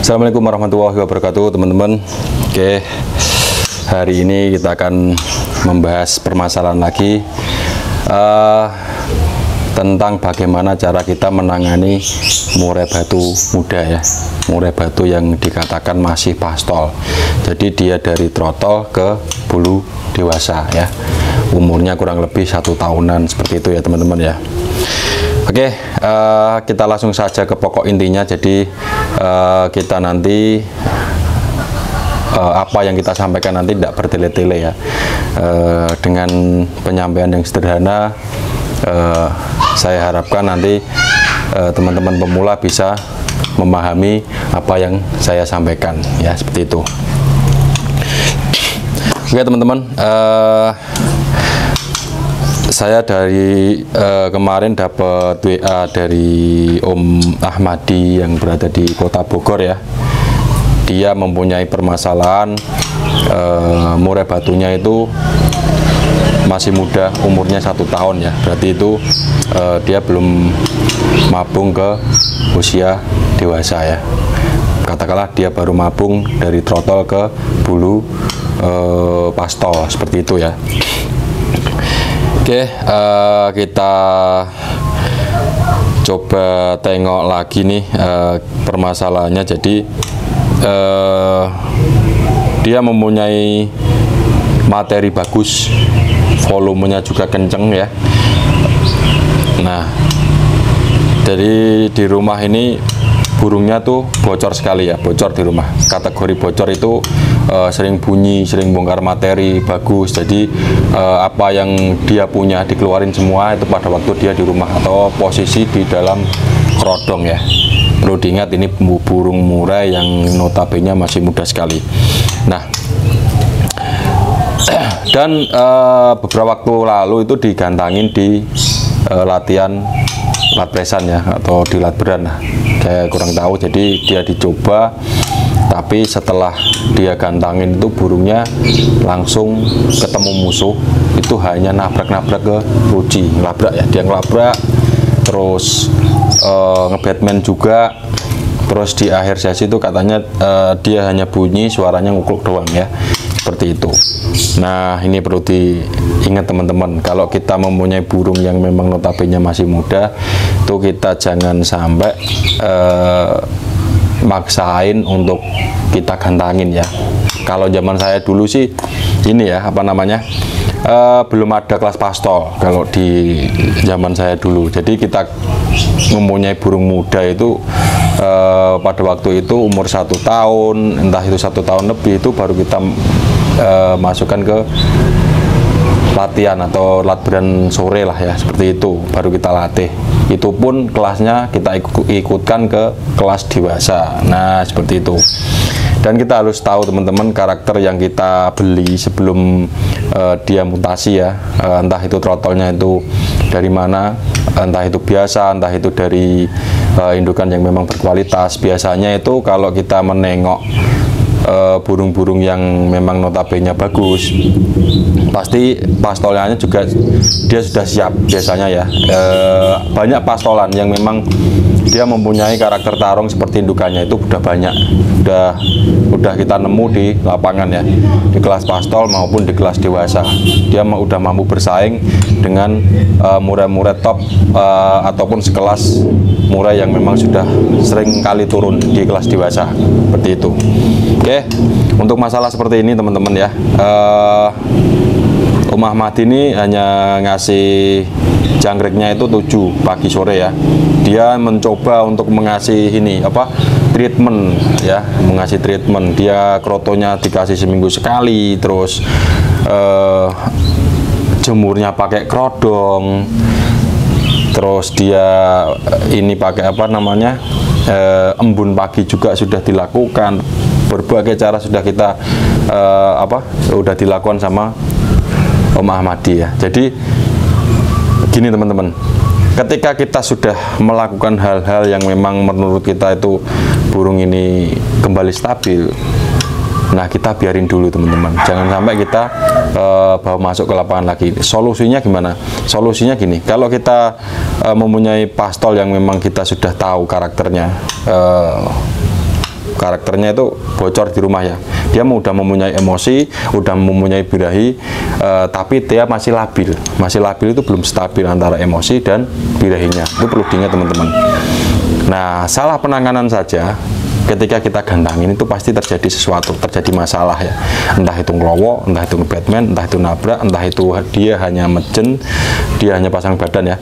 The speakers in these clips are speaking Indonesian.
Assalamualaikum warahmatullahi wabarakatuh, teman-teman. Oke, hari ini kita akan membahas permasalahan lagi tentang bagaimana cara kita menangani murai batu muda ya, murai batu yang dikatakan masih pastol. Jadi dia dari trotol ke bulu dewasa ya, umurnya kurang lebih 1 tahunan seperti itu ya teman-teman ya. Oke, kita langsung saja ke pokok intinya. Jadi kita nanti apa yang kita sampaikan nanti tidak bertele-tele ya, dengan penyampaian yang sederhana. Saya harapkan nanti teman-teman pemula bisa memahami apa yang saya sampaikan ya, seperti itu. Oke teman-teman, saya dari kemarin dapat WA dari Om Ahmadi yang berada di Kota Bogor ya. Dia mempunyai permasalahan murai batunya itu masih muda, umurnya 1 tahun ya. Berarti itu dia belum mabung ke usia dewasa ya. Katakanlah dia baru mabung dari trotol ke bulu pastol seperti itu ya. Oke, kita coba tengok lagi nih permasalahannya. Jadi dia mempunyai materi bagus, volumenya juga kenceng ya. Nah, dari di rumah ini burungnya tuh bocor sekali ya, bocor di rumah. Kategori bocor itu sering bunyi, sering bongkar materi, bagus. Jadi apa yang dia punya dikeluarin semua itu pada waktu dia di rumah atau posisi di dalam kerodong ya. Perlu diingat ini burung murai yang notabene masih muda sekali. Nah, dan beberapa waktu lalu itu digantangin di latihan latpresan ya, atau di latberan lah, saya kurang tahu. Jadi dia dicoba, tapi setelah dia gantangin itu burungnya langsung ketemu musuh, itu hanya nabrak-nabrak ke ruji, ngelabrak ya, dia ngelabrak, terus nge-Batman juga. Terus di akhir sesi itu katanya dia hanya bunyi, suaranya ngukluk doang ya, seperti itu. Nah, ini perlu diingat teman-teman, kalau kita mempunyai burung yang memang notabene masih muda, itu kita jangan sampai maksain untuk kita gantangin ya. Kalau zaman saya dulu sih ini ya, apa namanya, belum ada kelas pastol kalau di zaman saya dulu. Jadi kita mempunyai burung muda itu pada waktu itu umur 1 tahun, entah itu 1 tahun lebih, itu baru kita masukkan ke latihan atau latberan sore lah ya, seperti itu, baru kita latih. Itu pun kelasnya kita ikutkan ke kelas dewasa. Nah, seperti itu. Dan kita harus tahu teman-teman, karakter yang kita beli sebelum dia mutasi ya, entah itu trotolnya itu dari mana, entah itu biasa, entah itu dari indukan yang memang berkualitas. Biasanya itu kalau kita menengok burung-burung yang memang notabene bagus, pasti pastolannya juga dia sudah siap biasanya ya. Banyak pastolan yang memang dia mempunyai karakter tarung seperti indukannya itu udah banyak, udah kita nemu di lapangan ya, di kelas pastol maupun di kelas dewasa. Dia udah mampu bersaing dengan murai-murai top ataupun sekelas murai yang memang sudah sering kali turun di kelas dewasa, seperti itu. Oke, untuk masalah seperti ini teman-teman ya, Om Ahmad ini hanya ngasih jangriknya itu 7 pagi sore ya. Dia mencoba untuk mengasih ini apa, treatment ya, mengasih treatment. Dia krotonya dikasih seminggu sekali, terus jemurnya pakai kerodong, terus dia ini pakai apa namanya, embun pagi juga sudah dilakukan. Berbagai cara sudah kita sudah dilakukan sama Om Ahmadi ya. Jadi gini teman-teman, ketika kita sudah melakukan hal-hal yang memang menurut kita itu burung ini kembali stabil, nah kita biarin dulu teman-teman, jangan sampai kita bawa masuk ke lapangan lagi. Solusinya gimana? Solusinya gini, kalau kita mempunyai pastol yang memang kita sudah tahu karakternya, karakternya itu bocor di rumah ya. Dia udah mempunyai emosi, udah mempunyai birahi, tapi dia masih labil. Masih labil itu belum stabil antara emosi dan birahinya. Itu perlu diingat teman-teman. Nah, salah penanganan saja ketika kita gantangin itu pasti terjadi sesuatu, terjadi masalah ya. Entah itu ngelowo, entah itu nge-Batman, entah itu nabrak, entah itu dia hanya mejen, dia hanya pasang badan ya,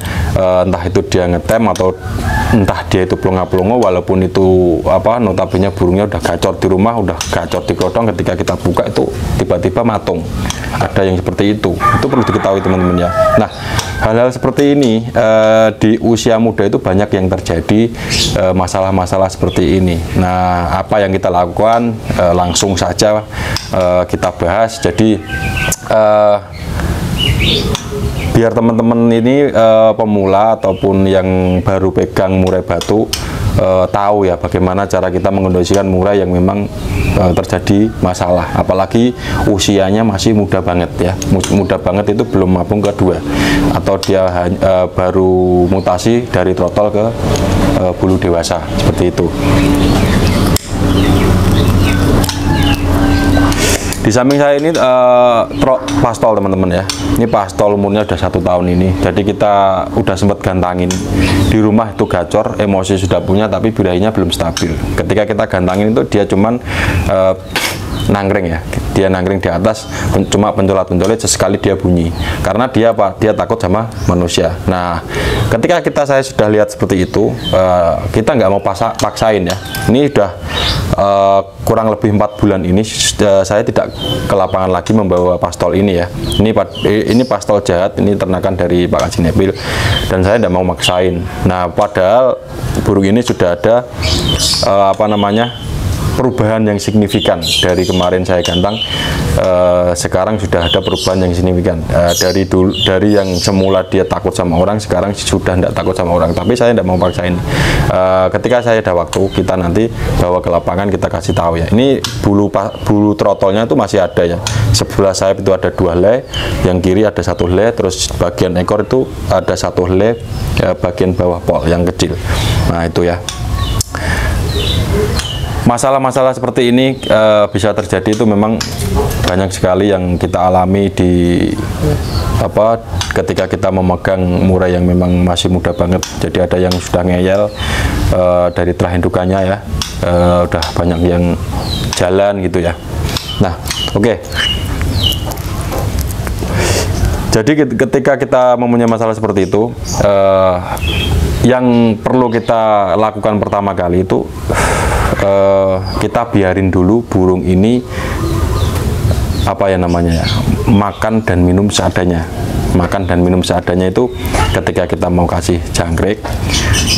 entah itu dia ngetem atau entah dia itu pelongo-pelongo, walaupun itu apa notabene burungnya udah gacor di rumah, udah gacor di kodong, ketika kita buka itu tiba-tiba matung. Ada yang seperti itu perlu diketahui teman-teman ya. Nah, hal-hal seperti ini di usia muda itu banyak yang terjadi, masalah-masalah seperti ini. Nah, apa yang kita lakukan langsung saja kita bahas. Jadi biar teman-teman ini pemula ataupun yang baru pegang murai batu tahu ya bagaimana cara kita mengkondisikan murai yang memang terjadi masalah, apalagi usianya masih muda banget ya. Muda banget itu belum mapung kedua, atau dia baru mutasi dari trotol ke bulu dewasa, seperti itu. Di samping saya ini pastol teman-teman ya. Ini pastol umurnya udah 1 tahun ini. Jadi kita udah sempat gantangin di rumah, itu gacor, emosi sudah punya tapi birahinya belum stabil. Ketika kita gantangin itu dia cuman nangkring ya, dia nangkring di atas, cuma pencolat-pencolit, sesekali dia bunyi. Karena dia apa? Dia takut sama manusia. Nah, ketika saya sudah lihat seperti itu, kita nggak mau paksain ya. Ini udah kurang lebih 4 bulan ini saya tidak ke lapangan lagi membawa pastol ini ya. Ini pastol jahat, ini ternakan dari Pak Haji Nepil, dan saya tidak mau maksain. Nah, padahal burung ini sudah ada perubahan yang signifikan dari kemarin saya gantang. Sekarang sudah ada perubahan yang signifikan, dari yang semula dia takut sama orang, sekarang sudah tidak takut sama orang. Tapi saya tidak mau paksain. Ketika saya ada waktu, kita nanti bawa ke lapangan, kita kasih tahu ya. Ini bulu trotolnya itu masih ada ya. Sebelah sayap itu ada 2 helai, yang kiri ada 1 helai, terus bagian ekor itu ada 1 helai, bagian bawah pol yang kecil. Nah, itu ya. Masalah-masalah seperti ini bisa terjadi, itu memang banyak sekali yang kita alami ketika kita memegang murai yang memang masih muda banget. Jadi ada yang sudah ngeyel dari terah indukannya ya, udah banyak yang jalan gitu ya. Nah, oke. Jadi ketika kita mempunyai masalah seperti itu, yang perlu kita lakukan pertama kali itu kita biarin dulu burung ini makan dan minum seadanya. Makan dan minum seadanya itu ketika kita mau kasih jangkrik,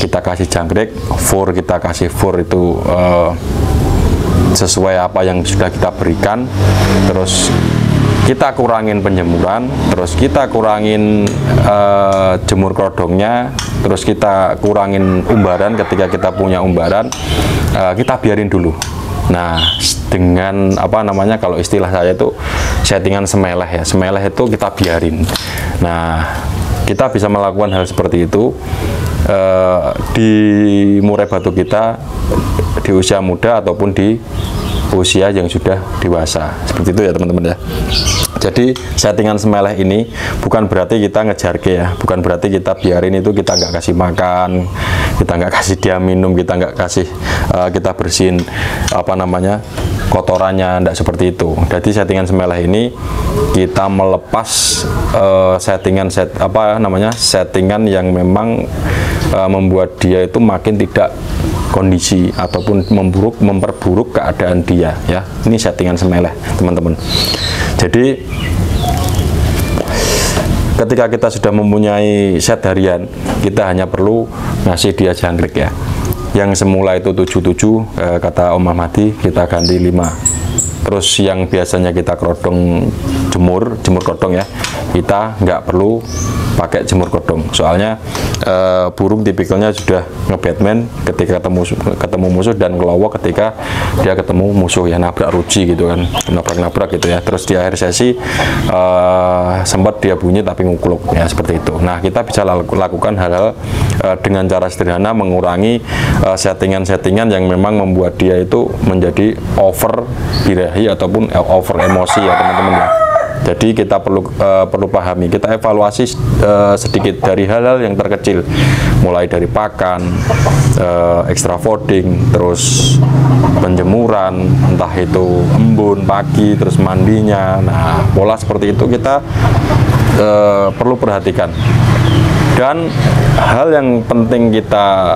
kita kasih jangkrik, fur kita kasih fur itu sesuai apa yang sudah kita berikan. Terus kita kurangin penjemuran, terus kita kurangin jemur kodongnya, terus kita kurangin umbaran. Ketika kita punya umbaran, kita biarin dulu. Nah, dengan kalau istilah saya itu settingan semeleh ya. Semeleh itu kita biarin. Nah, kita bisa melakukan hal seperti itu di murai batu kita di usia muda ataupun di usia yang sudah dewasa, seperti itu ya teman-teman ya. Jadi settingan semeleh ini bukan berarti kita ngejarke ya, bukan berarti kita biarin itu, kita nggak kasih makan, kita nggak kasih dia minum, kita nggak kasih kita bersihin kotorannya, nggak seperti itu. Jadi settingan semeleh ini kita melepas settingan yang memang membuat dia itu makin tidak kondisi ataupun memperburuk keadaan dia ya. Ini settingan semeleh teman-teman. Jadi ketika kita sudah mempunyai set harian, kita hanya perlu ngasih dia jangkrik ya. Yang semula itu 77, kata Om Ahmadi, kita ganti 5. Terus yang biasanya kita kerodong jemur kodong ya, kita nggak perlu pakai jemur godong. Soalnya burung tipikalnya sudah nge-Batman ketika ketemu musuh, dan ngelowo ketika dia ketemu musuh, ya nabrak ruji gitu kan, nabrak gitu ya. Terus di akhir sesi sempat dia bunyi tapi ngukluk ya, seperti itu. Nah, kita bisa lakukan hal-hal dengan cara sederhana, mengurangi settingan-settingan yang memang membuat dia itu menjadi over birahi ataupun over emosi ya teman-teman ya. Jadi kita perlu pahami, kita evaluasi sedikit dari hal-hal yang terkecil, mulai dari pakan, extra fooding, terus penjemuran, entah itu embun pagi, terus mandinya. Nah, pola seperti itu kita perlu perhatikan. Dan hal yang penting kita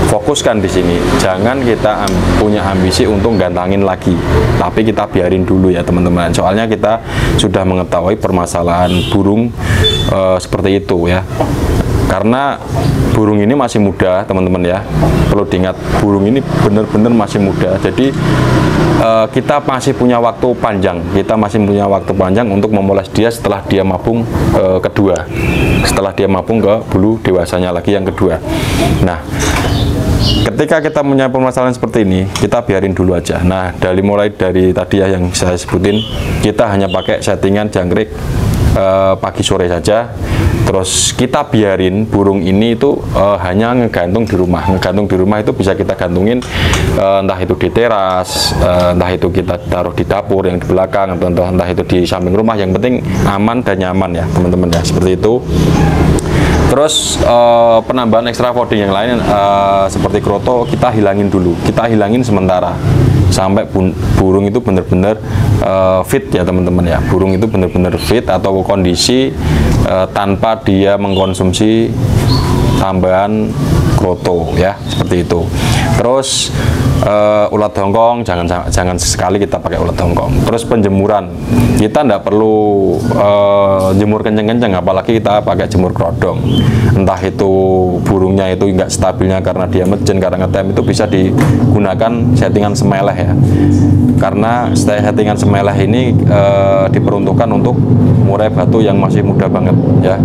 fokuskan di sini, jangan kita punya ambisi untuk gantangin lagi, tapi kita biarin dulu ya teman-teman. Soalnya kita sudah mengetahui permasalahan burung seperti itu ya. Karena burung ini masih muda teman-teman ya, perlu diingat burung ini benar-benar masih muda. Jadi kita masih punya waktu panjang, untuk memoles dia setelah dia mabung kedua, setelah dia mabung ke bulu dewasanya lagi yang kedua. Nah, ketika kita punya permasalahan seperti ini, kita biarin dulu aja. Nah, mulai dari tadi ya yang saya sebutin, kita hanya pakai settingan jangkrik pagi sore saja. Terus kita biarin burung ini itu hanya ngegantung di rumah. Ngegantung di rumah itu bisa kita gantungin entah itu di teras, entah itu kita taruh di dapur yang di belakang, atau entah itu di samping rumah. Yang penting aman dan nyaman ya teman-teman ya, seperti itu. Terus penambahan extra fooding yang lain seperti kroto kita hilangin dulu, kita hilangin sementara sampai burung itu benar-benar fit ya teman-teman ya. Burung itu benar-benar fit atau kondisi tanpa dia mengkonsumsi tambahan kroto ya, seperti itu. Terus ulat hongkong jangan sekali kita pakai ulat hongkong. Terus penjemuran kita tidak perlu jemur kenceng-kenceng, apalagi kita pakai jemur kerodong. Entah itu burungnya itu nggak stabilnya karena dia mejen, karena ngetem, itu bisa digunakan settingan semeleh ya. Karena settingan semeleh ini diperuntukkan untuk murai batu yang masih muda banget ya.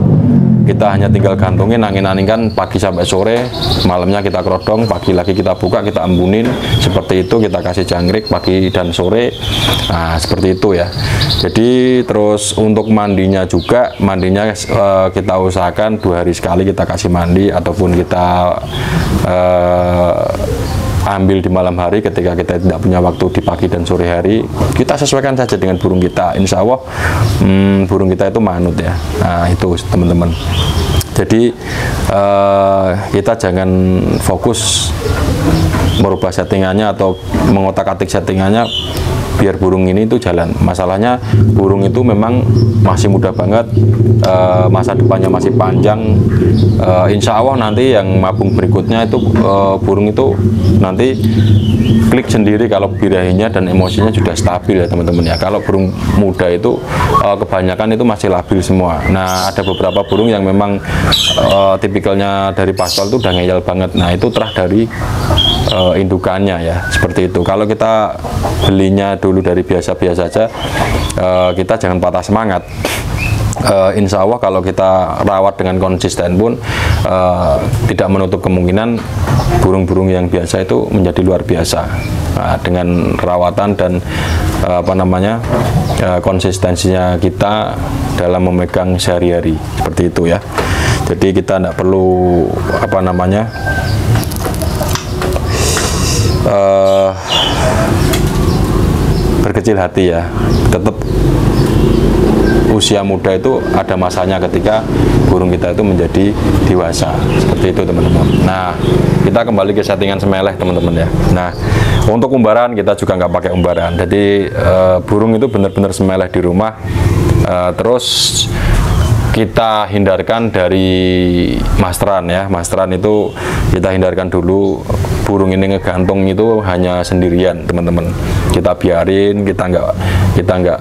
Kita hanya tinggal gantungin, angin-anginkan pagi sampai sore, malamnya kita kerodong, pagi lagi kita buka, kita embunin, seperti itu. Kita kasih jangkrik pagi dan sore. Nah, seperti itu ya. Jadi terus untuk mandinya juga, mandinya kita usahakan 2 hari sekali kita kasih mandi, ataupun kita ambil di malam hari ketika kita tidak punya waktu di pagi dan sore hari. Kita sesuaikan saja dengan burung kita, insya Allah burung kita itu manut ya. Nah, itu teman-teman. Jadi kita jangan fokus merubah settingannya atau mengotak-atik settingannya biar burung ini itu jalan. Masalahnya burung itu memang masih muda banget, masa depannya masih panjang. Insya Allah nanti yang mabung berikutnya itu burung itu nanti klik sendiri kalau birahinya dan emosinya sudah stabil ya teman-teman ya. Kalau burung muda itu kebanyakan itu masih labil semua. Nah, ada beberapa burung yang memang tipikalnya dari pastol itu udah ngeyel banget. Nah, itu terah dari indukannya ya, seperti itu. Kalau kita belinya dulu dari biasa-biasa saja, kita jangan patah semangat. Insya Allah kalau kita rawat dengan konsisten pun tidak menutup kemungkinan burung-burung yang biasa itu menjadi luar biasa. Nah, dengan rawatan dan konsistensinya kita dalam memegang sehari-hari, seperti itu ya. Jadi kita tidak perlu berkecil hati ya. Tetap usia muda itu ada masanya ketika burung kita itu menjadi dewasa, seperti itu teman-teman. Nah, kita kembali ke settingan semeleh teman-teman ya. Nah, untuk umbaran kita juga nggak pakai umbaran. Jadi burung itu benar-benar semeleh di rumah. Terus kita hindarkan dari masteran ya. Masteran itu kita hindarkan dulu. Burung ini ngegantung itu hanya sendirian teman-teman. Kita biarin, kita nggak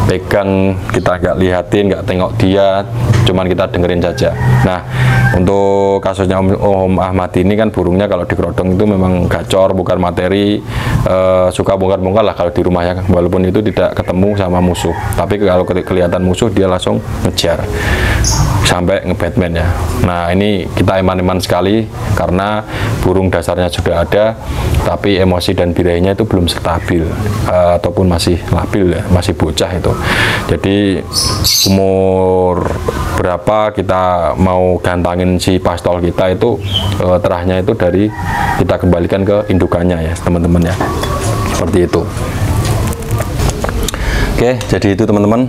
pegang, kita nggak lihatin, nggak tengok dia, cuman kita dengerin saja. Nah, untuk kasusnya Om Ahmad ini kan burungnya kalau dikerodong itu memang gacor, bukan materi, suka bongkar-bongkar lah kalau di rumahnya, walaupun itu tidak ketemu sama musuh. Tapi kalau kelihatan musuh dia langsung ngejar sampai nge-Batman ya. Nah, ini kita eman-eman sekali karena burung dasarnya sudah ada, tapi emosi dan birahinya itu belum stabil, ataupun masih labil ya, masih bocah itu. Jadi umur berapa kita mau gantangin si pastol kita itu, terahnya itu dari kita kembalikan ke indukannya ya teman-teman ya, seperti itu. Oke, jadi itu teman-teman.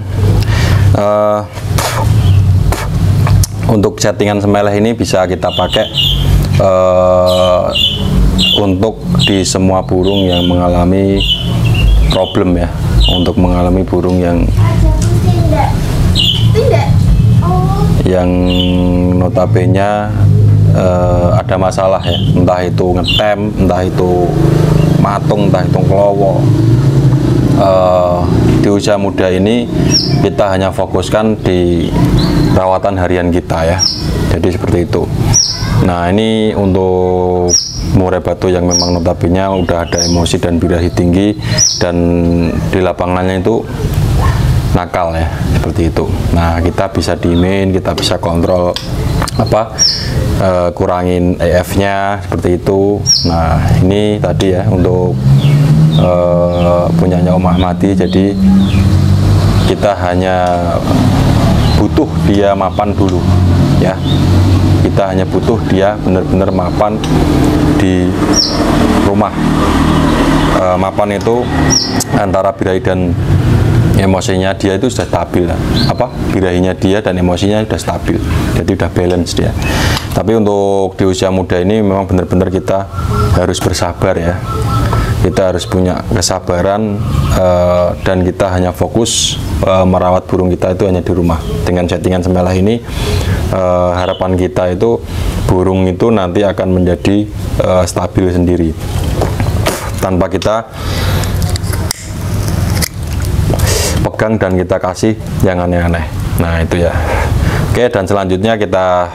Untuk settingan semeleh ini bisa kita pakai untuk di semua burung yang mengalami problem ya, untuk mengalami burung yang notabene ada masalah ya, entah itu ngetem, entah itu matung, entah itu kelowo. Di usia muda ini kita hanya fokuskan di perawatan harian kita ya, jadi seperti itu. Nah, ini untuk murai batu yang memang notabene udah ada emosi dan birahi tinggi dan di lapangannya itu nakal ya, seperti itu. Nah, kita bisa diemin, kita bisa kontrol kurangin EF-nya seperti itu. Nah, ini tadi ya untuk punyanya Om Ahmadi. Jadi kita hanya butuh dia mapan dulu ya, kita hanya butuh dia benar-benar mapan di rumah. Mapan itu antara birahi dan emosinya dia itu sudah stabil lah, birahinya dia dan emosinya sudah stabil, jadi udah balance dia. Tapi untuk di usia muda ini memang benar-benar kita harus bersabar ya, kita harus punya kesabaran, dan kita hanya fokus merawat burung kita itu hanya di rumah. Dengan settingan semelah ini, harapan kita itu burung itu nanti akan menjadi stabil sendiri tanpa kita pegang dan kita kasih yang aneh-aneh. Nah, itu ya. Oke, dan selanjutnya kita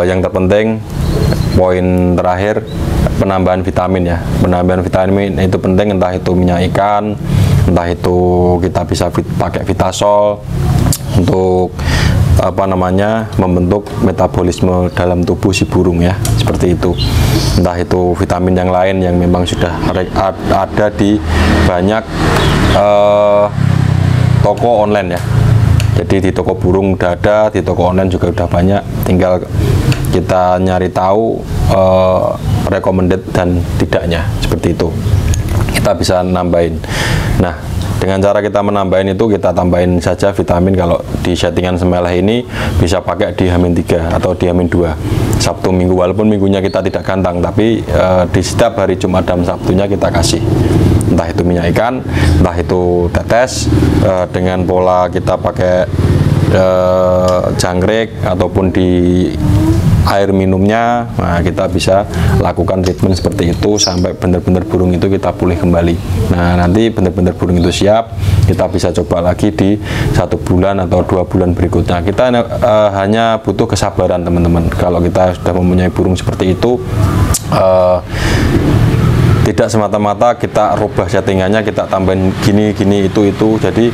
yang terpenting, poin terakhir, penambahan vitamin ya. Penambahan vitamin itu penting, entah itu minyak ikan, entah itu kita bisa pakai Vitasol untuk membentuk metabolisme dalam tubuh si burung ya, seperti itu. Entah itu vitamin yang lain yang memang sudah ada di banyak toko online ya. Jadi di toko burung udah ada, di toko online juga udah banyak, tinggal kita nyari tahu recommended dan tidaknya, seperti itu. Kita bisa nambahin. Nah, dengan cara kita menambahin itu, kita tambahin saja vitamin. Kalau di settingan semelah ini bisa pakai di H-3 atau di H-2 Sabtu Minggu, walaupun minggunya kita tidak gantang, tapi di setiap hari Jumat dan Sabtunya kita kasih, entah itu minyak ikan, entah itu tetes, dengan pola kita pakai jangkrik ataupun di air minumnya. Nah, kita bisa lakukan treatment seperti itu sampai benar-benar burung itu kita pulih kembali. Nah, nanti benar-benar burung itu siap, kita bisa coba lagi di 1 bulan atau 2 bulan berikutnya. Kita hanya butuh kesabaran teman-teman. Kalau kita sudah mempunyai burung seperti itu, tidak semata-mata kita rubah settingannya, kita tambahin gini itu, jadi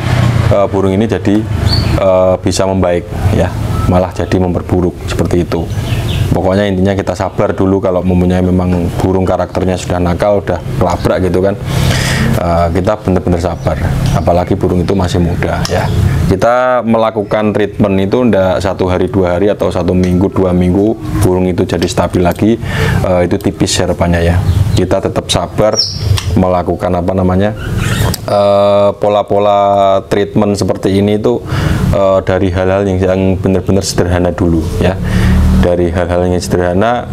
burung ini jadi bisa membaik ya, malah jadi memperburuk, seperti itu. Pokoknya intinya kita sabar dulu. Kalau mempunyai memang burung karakternya sudah nakal, udah kelabrak gitu kan, kita benar-benar sabar, apalagi burung itu masih muda ya. Kita melakukan treatment itu ndak 1 hari 2 hari atau 1 minggu 2 minggu burung itu jadi stabil lagi, itu tipis harapannya ya. Kita tetap sabar melakukan pola-pola treatment seperti ini itu dari hal-hal yang benar-benar sederhana dulu ya. Dari hal-hal yang sederhana,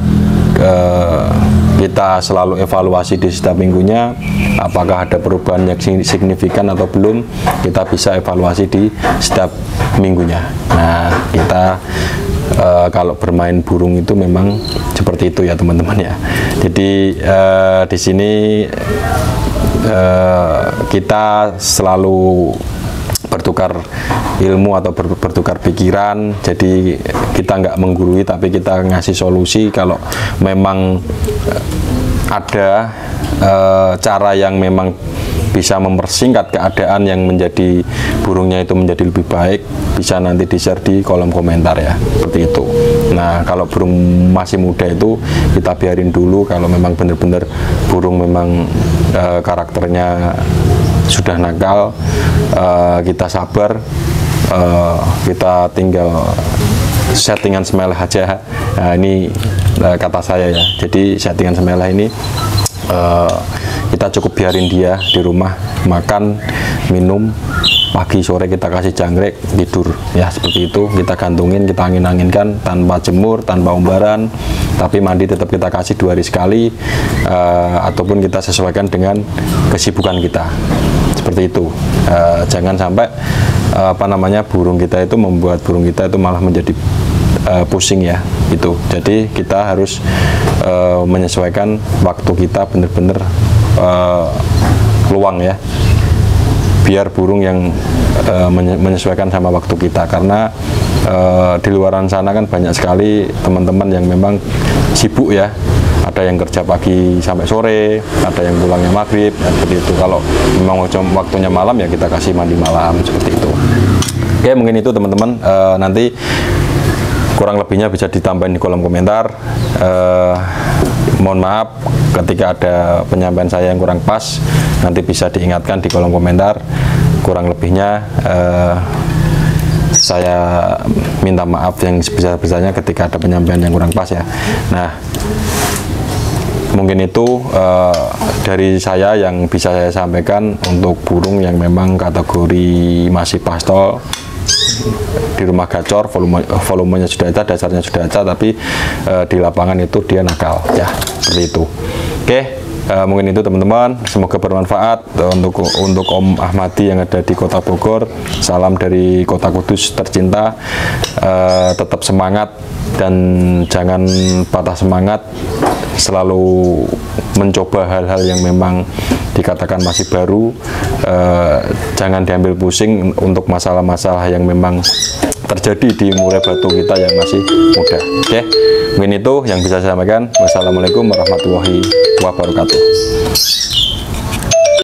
kita selalu evaluasi di setiap minggunya, apakah ada perubahan yang signifikan atau belum, kita bisa evaluasi di setiap minggunya. Nah, kita kalau bermain burung itu memang seperti itu ya teman-teman ya. Jadi di sini kita selalu bertukar ilmu atau bertukar pikiran. Jadi kita nggak menggurui, tapi kita ngasih solusi kalau memang ada cara yang memang bisa mempersingkat keadaan yang menjadi burungnya itu menjadi lebih baik, bisa nanti di-share di kolom komentar ya, seperti itu. Nah, kalau burung masih muda itu kita biarin dulu. Kalau memang benar-benar burung memang karakternya sudah nakal, kita sabar, kita tinggal settingan semelah aja. Nah, ini kata saya ya. Jadi settingan semelah ini kita cukup biarin dia di rumah makan, minum, pagi sore kita kasih jangkrik, tidur ya, seperti itu. Kita gantungin, kita angin-anginkan tanpa jemur, tanpa umbaran, tapi mandi tetap kita kasih 2 hari sekali, ataupun kita sesuaikan dengan kesibukan kita, seperti itu. Jangan sampai burung kita itu membuat burung kita itu malah menjadi pusing ya, itu. Jadi kita harus menyesuaikan waktu kita, benar-benar luang ya, biar burung yang menyesuaikan sama waktu kita. Karena di luaran sana kan banyak sekali teman-teman yang memang sibuk ya, ada yang kerja pagi sampai sore, ada yang pulangnya maghrib ya, seperti itu. Kalau memang waktunya malam ya kita kasih mandi malam, seperti itu. Oke, mungkin itu teman-teman. Nanti kurang lebihnya bisa ditambahin di kolom komentar. Mohon maaf ketika ada penyampaian saya yang kurang pas, nanti bisa diingatkan di kolom komentar. Kurang lebihnya saya minta maaf yang sebesar-besarnya ketika ada penyampaian yang kurang pas ya. Nah, mungkin itu dari saya yang bisa saya sampaikan untuk burung yang memang kategori masih pastol, di rumah gacor, volumenya sudah ada, dasarnya sudah ada, tapi di lapangan itu dia nakal ya, seperti itu. Oke, mungkin itu teman-teman, semoga bermanfaat untuk Om Ahmadi yang ada di Kota Bogor. Salam dari Kota Kudus tercinta. Tetap semangat dan jangan patah semangat, selalu mencoba hal-hal yang memang dikatakan masih baru. Jangan diambil pusing untuk masalah-masalah yang memang terjadi di murai batu kita yang masih muda. Oke, mungkin itu yang bisa saya sampaikan. Wassalamualaikum warahmatullahi wabarakatuh.